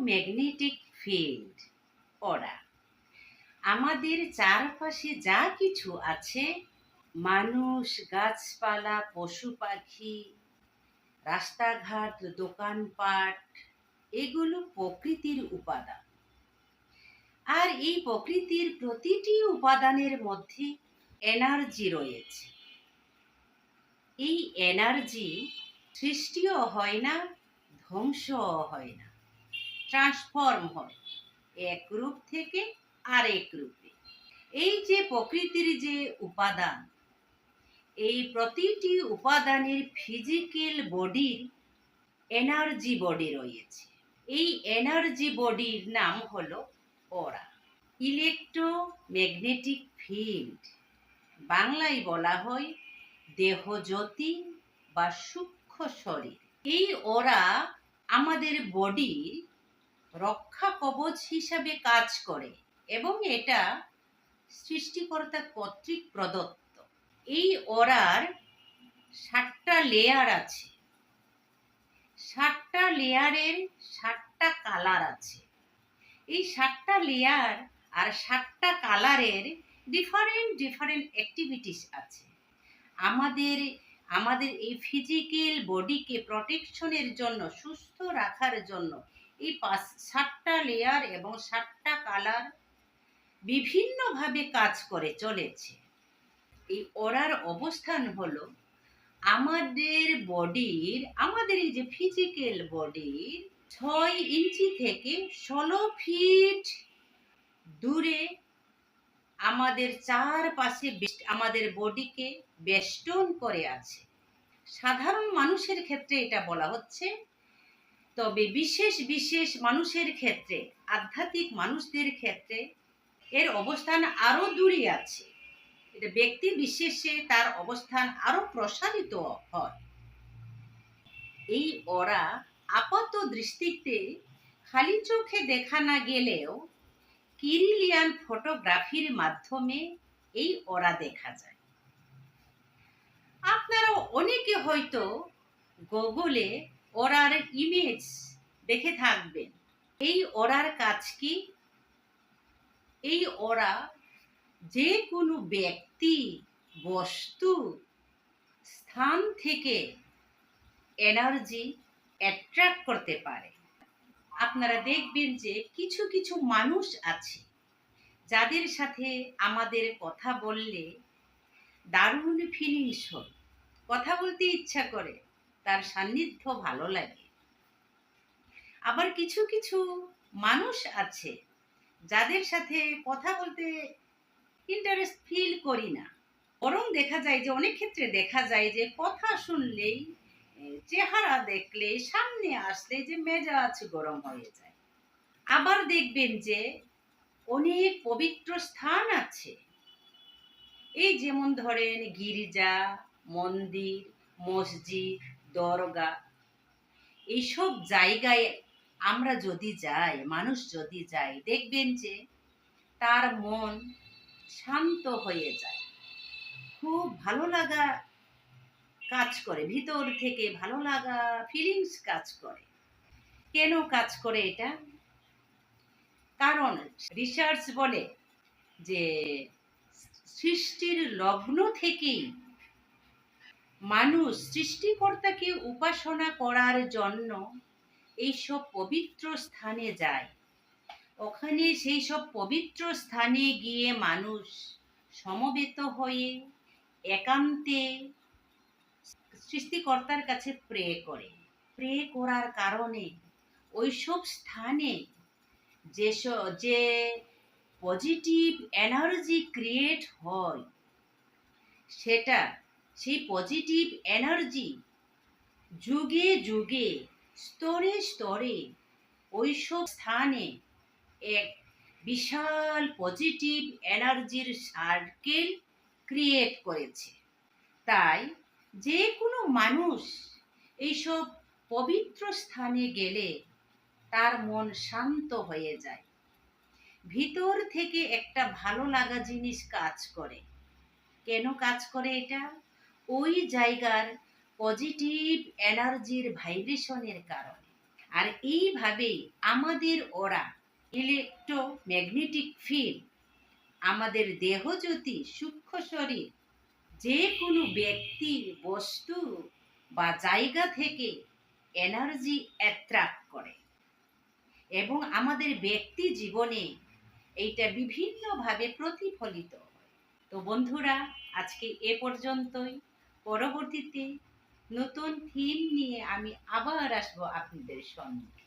Electromagnetic field অরা আমাদের চারপাশে যা কিছু আছে, মানুষ, গাছপালা, পশু পাখি, রাস্তাঘাট, দোকানপাট, এগুলো প্রকৃতির উপাদান। আর এই প্রকৃতির প্রতিটি উপাদানের মধ্যে এনার্জি রয়েছে। এই এনার্জি সৃষ্টিও হয় না, ধ্বংসও হয় না, ট্রান্সফর্ম হয় এক রূপ থেকে আরেক রূপে। এই যে প্রকৃতির যে উপাদান, এই প্রতিটি উপাদানের ফিজিক্যাল বডির এনার্জি বডি রয়েছে। এই এনার্জি বডির নাম হলো অরা। ইলেকট্রোম্যাগনেটিক ফিল্ড, বাংলায় বলা হয় দেহজ্যোতি বা সূক্ষ্ম শরীর। এই অরা আমাদের বডির রক্ষা কবচ হিসাবে কাজ করে এবং এটা সৃষ্টিকর্তা কর্তৃক প্রদত্ত। এই অরার 7টা লেয়ার আছে। 7টা লেয়ারের 7টা কালার আছে। এই 7টা লেয়ার আর 7টা কালারের ডিফারেন্ট অ্যাক্টিভিটিস আছে। আমাদের এই ফিজিক্যাল বডিকে প্রোটেকশনের জন্য, সুস্থ রাখার জন্য এই 7টা লেয়ার এবং 7টা কালার বিভিন্নভাবে কাজ করে চলেছে। এই অরার অবস্থান হলো আমাদের বডির, আমাদের এই যে ফিজিক্যাল বডির 6 ইঞ্চি থেকে 16 ফিট দূরে আমাদের চারপাশে আমাদের বডিকে বেষ্টন করে আছে। সাধারণ মানুষের ক্ষেত্রে এটা বলা হচ্ছে, তবে বিশেষ মানুষের ক্ষেত্রে, আধ্যাত্মিক মানুষদের ক্ষেত্রে এর অবস্থান আরো দূরে আছে। এটা ব্যক্তি বিশেষে তার অবস্থান আরো প্রসারিত হয়। এই অরা আপাত দৃষ্টিতে খালি চোখে দেখা না গেলেও কিরিলিয়ান ফটোগ্রাফির মাধ্যমে এই অরা দেখা যায়। আপনারা অনেকে হয়তো গুগলে অরার ইমেজ দেখে থাকবেন। এই অরার কাজ কি? এই অরা যে কোনো ব্যক্তি, বস্তু, স্থান থেকে এনার্জি অ্যাট্রাক্ট করতে পারে। আপনারা দেখবেন যে কিছু কিছু মানুষ আছে যাদের সাথে আমাদের কথা বললে দারুণ ফিলিংস হয়, কথা বলতে ইচ্ছা করে, তার সান্নিধ্য ভালো লাগে। আবার কিছু কিছু মানুষ আছে যাদের সাথে কথা বলতে ইন্টারেস্ট ফিল করি না, বরং দেখা যায় যে অনেক ক্ষেত্রে দেখা যায় যে কথা শুনলেই, চেহারা দেখলে, সামনে আসলে যে মেজাজ গরম হয়ে যায়। আবার দেখবেন যে অনেক পবিত্র স্থান আছে, এই যেমন ধরেন গির্জা, মন্দির, মসজিদ, দরগা, এইসব জায়গায় আমরা যদি যাই, মানুষ যদি যায়, দেখবেন যে তার মন শান্ত হয়ে যায়, খুব ভালো লাগা কাজ করে, ভিতর থেকে ভালো লাগা ফিলিংস কাজ করে। কেন কাজ করে এটা? কারণ রিসার্চ বলে যে সৃষ্টির লগ্ন থেকেই মানুষ সৃষ্টিকর্তাকে উপাসনা করার জন্য এইসব পবিত্র স্থানে যায়। ওখানে সেই সব পবিত্র স্থানে গিয়ে মানুষ সমবেত হয়ে একান্তে সৃষ্টিকর্তার কাছে প্রে করে। প্রে করার কারণে ওইসব স্থানে যে পজিটিভ এনার্জি ক্রিয়েট হয়, সেই পজিটিভ এনার্জি যুগে যুগে, স্তরে স্তরে ওইসব স্থানে এক বিশাল পজিটিভ এনার্জির সার্কেল ক্রিয়েট করেছে। তাই যে কোনো মানুষ এইসব পবিত্র স্থানে গেলে তার মন শান্ত হয়ে যায়, ভিতর থেকে একটা ভালো লাগা জিনিস কাজ করে। কেন কাজ করে এটা? ওই জায়গার পজিটিভ এনার্জির ভাইব্রেশনের কারণে। আর এইভাবেই আমাদের ওরা ইলেকট্রোম্যাগনেটিক ফিল্ড আমাদের দেহজ্যোতি সূক্ষ্ম শরীর যে কোনো ব্যক্তি বস্তু বা জায়গা থেকে এনার্জি অ্যাট্রাক্ট করে এবং আমাদের ব্যক্তি জীবনে এইটা বিভিন্নভাবে প্রতিফলিত হয়। তো বন্ধুরা, আজকে এ পর্যন্তই। পরবর্তীতে নতুন থিম নিয়ে আমি আবার আসবো আপনাদের সঙ্গে।